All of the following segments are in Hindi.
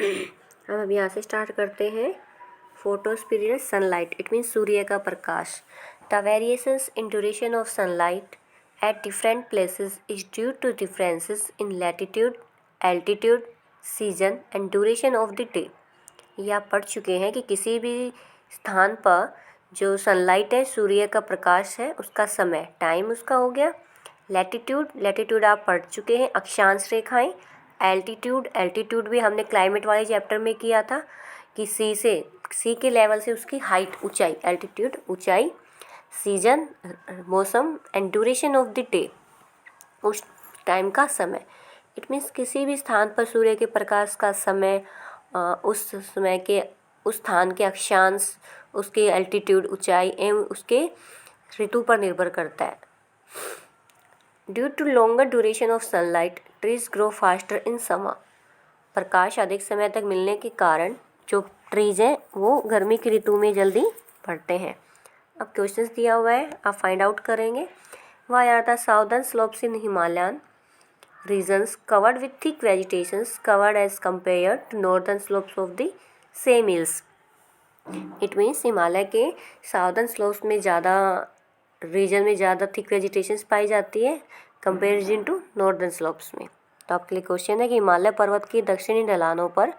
अब हम यहाँ से स्टार्ट करते हैं। फोटोस्फीयर सनलाइट, इट मीन्स सूर्य का प्रकाश। The variations in duration of sunlight at different places is due to differences in latitude, altitude, season and duration of the day. ये आप पढ़ चुके हैं कि किसी भी स्थान पर जो सनलाइट है, सूर्य का प्रकाश है, उसका समय, टाइम उसका हो गया। लैटिट्यूड आप पढ़ चुके हैं, अक्षांश रेखाएं। एल्टीट्यूड भी हमने क्लाइमेट वाले चैप्टर में किया था कि सी के लेवल से उसकी हाइट, ऊंचाई, एल्टीट्यूड ऊंचाई। सीजन मौसम and duration of the day, उस टाइम का समय। इट मीन्स किसी भी स्थान पर सूर्य के प्रकाश का समय उस समय के, उस स्थान के अक्षांश, उसके एल्टीट्यूड ऊंचाई एवं उसके ऋतु पर निर्भर करता है। Due to longer duration of sunlight trees grow faster in summer. प्रकाश अधिक समय तक मिलने के कारण जो ट्रीज हैं वो गर्मी की ऋतु में जल्दी बढ़ते हैं। अब क्वेश्चंस दिया हुआ है, आप फाइंड आउट करेंगे। Why are the southern slopes in Himalayan regions covered with thick vegetations covered as compared to northern slopes of the same hills? It means Himalaya के साउदर्न स्लोप्स में ज़्यादा रीजन में ज़्यादा थिक वेजिटेशंस पाई जाती है कंपेरिजन टू नॉर्दर्न स्लोप्स में। तो आपके लिए क्वेश्चन है कि हिमालय पर्वत की दक्षिणी ढलानों पर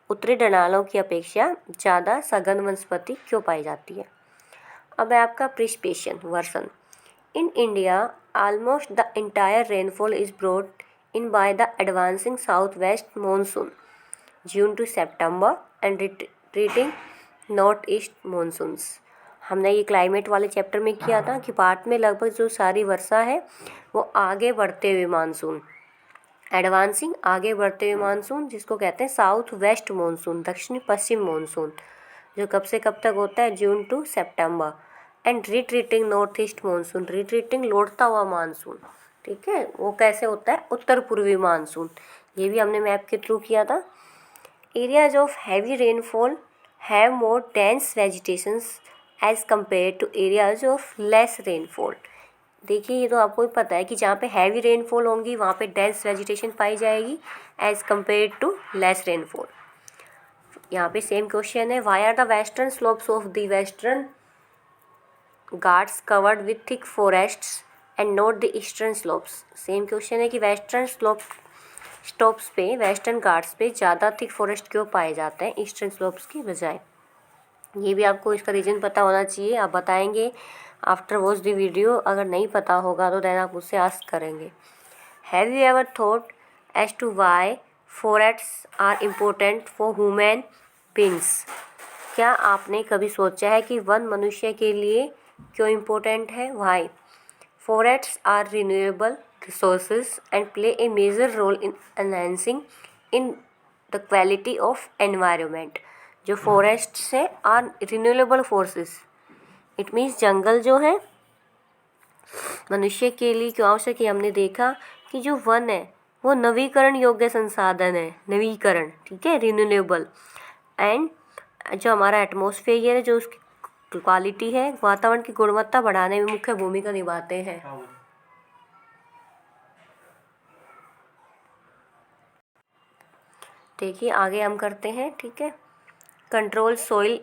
उत्तरी ढलानों की अपेक्षा ज़्यादा सघन वनस्पति क्यों पाई जाती है। अब है आपका प्रिसिपिएशन वर्षण। In India almost the entire rainfall is brought in by the advancing southwest monsoon June to September and retreating northeast monsoons। हमने ये क्लाइमेट वाले चैप्टर में किया था कि भारत में लगभग जो सारी वर्षा है वो आगे बढ़ते हुए मानसून, एडवांसिंग आगे बढ़ते हुए मानसून, जिसको कहते हैं साउथ वेस्ट मानसून, दक्षिण पश्चिम मानसून, जो कब से कब तक होता है, June to September. And retreating north east monsoon, retreating लौटता हुआ मानसून, ठीक है, वो कैसे होता है, उत्तर पूर्वी मानसून। ये भी हमने मैप के थ्रू किया था। Areas of heavy rainfall have more dense vegetations as compare to areas of less rainfall. देखिए ये तो आपको ही पता है कि जहाँ पे हैवी रेनफॉल होंगी वहाँ पे डेंस वेजिटेशन पाई जाएगी as compare to less rainfall. यहाँ पे सेम क्वेश्चन है, why are the western slopes of the Western Ghats covered with thick forests and not the eastern slopes. Same question है कि वेस्टर्न स्लोप्स पे, वेस्टर्न घाट्स पे ज़्यादा थिक फॉरेस्ट क्यों पाए जाते हैं ईस्टर्न स्लोप्स की बजाय। ये भी आपको इसका रीज़न पता होना चाहिए, आप बताएंगे आफ्टर वॉच द वीडियो। अगर नहीं पता होगा तो देन आप मुझसे आस्क करेंगे। Have you ever thought as to why forests are important for human beings. क्या आपने कभी सोचा है कि वन मनुष्य के लिए क्यों इम्पोर्टेंट है। Why forests are renewable resources and play a major role in enhancing in the quality of environment. जो फॉरेस्ट्स हैं are renewable forces, it means जंगल जो है मनुष्य के लिए क्यों आवश्यक है। हमने देखा कि जो वन है वो नवीकरण योग्य संसाधन है, नवीकरण, ठीक है, रिन्यूएबल। एंड जो हमारा एटमॉस्फेयर है, जो उसकी क्वालिटी है, वातावरण की गुणवत्ता बढ़ाने में मुख्य भूमिका निभाते हैं। देखिए आगे हम करते हैं, ठीक है। Control soil,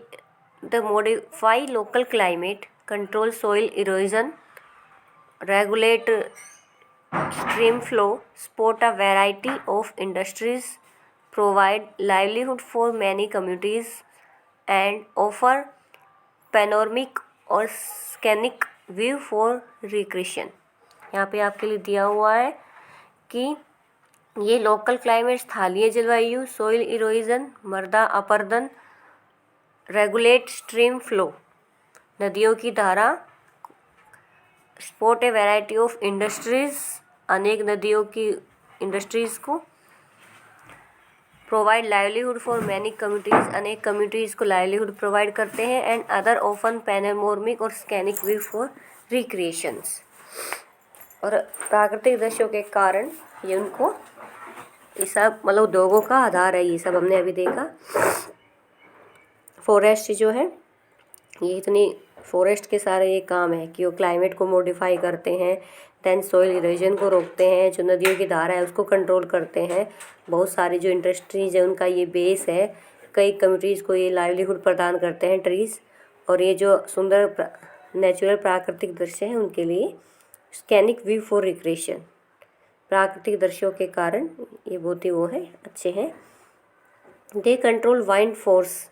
the modify local climate, control soil erosion, regulate stream flow, support a variety of industries, provide livelihood for many communities and offer panoramic और स्कैनिक व्यू फॉर रिक्रिएशन। यहाँ पे आपके लिए दिया हुआ है कि ये लोकल क्लाइमेट, स्थानीय जलवायु, सोइल इरोजन, मृदा अपरदन, रेगुलेट स्ट्रीम फ्लो, नदियों की धारा, support A variety of industries, अनेक नदियों की इंडस्ट्रीज़ को, provide livelihood for many communities, अनेक कम्युनिटीज़ को लाइवलीहुड प्रोवाइड करते हैं, एंड अदर ऑफन पैनोरमिक और स्कैनिक व्यू फॉर रिक्रिएशंस। और प्राकृतिक दृश्यों के कारण ये उनको, ये सब मतलब उद्योगों का आधार है। ये सब हमने अभी देखा। फॉरेस्ट जो है ये इतनी फॉरेस्ट के सारे ये काम है कि वो क्लाइमेट को मॉडिफाई करते हैं, देन सॉइल इरोजन को रोकते हैं, जो नदियों की धारा है उसको कंट्रोल करते हैं। बहुत सारी जो इंडस्ट्रीज है उनका ये बेस है, कई कम्युनिटीज़ को ये लाइवलीहुड प्रदान करते हैं ट्रीज़। और ये जो सुंदर नेचुरल प्राकृतिक दृश्य हैं उनके लिए स्कैनिक व्यू फॉर रिक्रिएशन, प्राकृतिक दृश्यों के कारण ये बहुत ही वो है अच्छे हैं। दे कंट्रोल वाइंड फोर्स,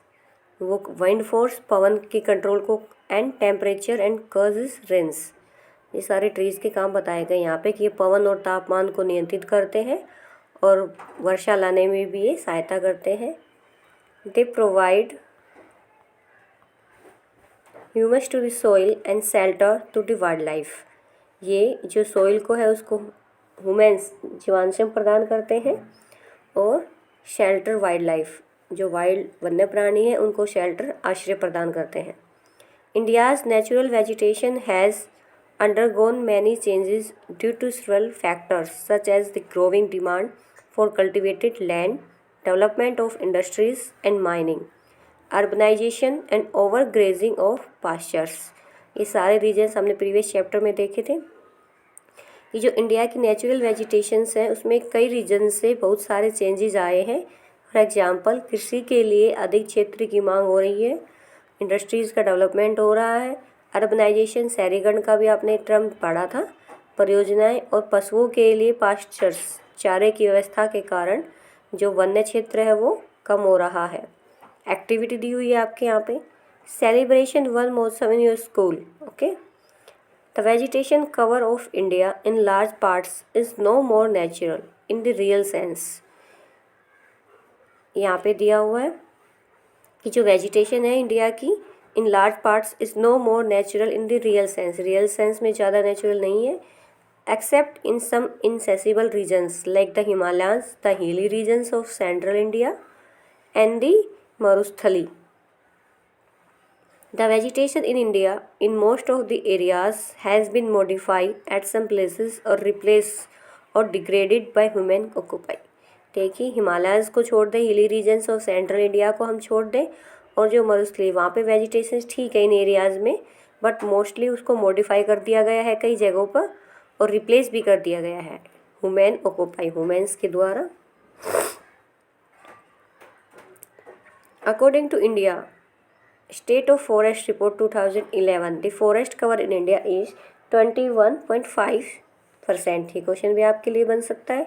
वो वाइंड फोर्स पवन की कंट्रोल को, and temperature and causes Reigns. ये सारे ट्रीज़ के काम बताए गए यहाँ पे कि ये पवन और तापमान को नियंत्रित करते हैं और वर्षा लाने में भी ये सहायता करते हैं। They provide humus to the soil and shelter to the wildlife. ये जो सॉइल को है उसको ह्यूमन्स जीवांशम प्रदान करते हैं और शेल्टर वाइल्ड लाइफ, जो वाइल्ड वन्य प्राणी हैं उनको शेल्टर आश्रय प्रदान करते हैं। India's natural vegetation has undergone many changes due to several factors such as the growing demand for cultivated land, development of industries and mining, urbanization and overgrazing of pastures। ये सारे रीजन्स हमने प्रीवियस चैप्टर में देखे थे। ये जो इंडिया की नेचुरल वेजिटेशंस हैं उसमें कई रीजन से बहुत सारे चेंजेस आए हैं। फॉर एग्जांपल कृषि के लिए अधिक क्षेत्र की मांग हो रही है, इंडस्ट्रीज़ का डेवलपमेंट हो रहा है, अर्बनाइजेशन शहरीकरण का भी आपने टर्म पढ़ा था, परियोजनाएं और पशुओं के लिए पास्चर्स चारे की व्यवस्था के कारण जो वन्य क्षेत्र है वो कम हो रहा है। एक्टिविटी दी हुई है आपके यहाँ पे, celebration Van Mahotsav in your school. Okay, the vegetation cover of India in large parts is no more natural in the real sense. यहाँ पे दिया हुआ है कि जो वेजिटेशन है इंडिया की in large parts is no more natural in the real sense, real sense में ज़्यादा नेचुरल नहीं है, except in some inaccessible regions like the Himalayas, the hilly regions of central India and the Marusthali. The vegetation in India in most of the areas has been modified at some places और रिप्लेस और डिग्रेडेड बाय ह्यूमन ऑक्यूपाई। देखिए हिमालयाज़ को छोड़ दें, हिली रीजन्स ऑफ सेंट्रल इंडिया को हम छोड़ दें, और जो मरुस्थली वहाँ पे वेजिटेशन ठीक है इन एरियाज़ में, बट मोस्टली उसको मॉडिफाई कर दिया गया है कई जगहों पर और रिप्लेस भी कर दिया गया है ह्यूमन ऑक्यूपाई, ह्यूमन्स के द्वारा। According to India State of Forest Report 2011, the forest cover in India is 21.5%। ये क्वेश्चन भी आपके लिए बन सकता है।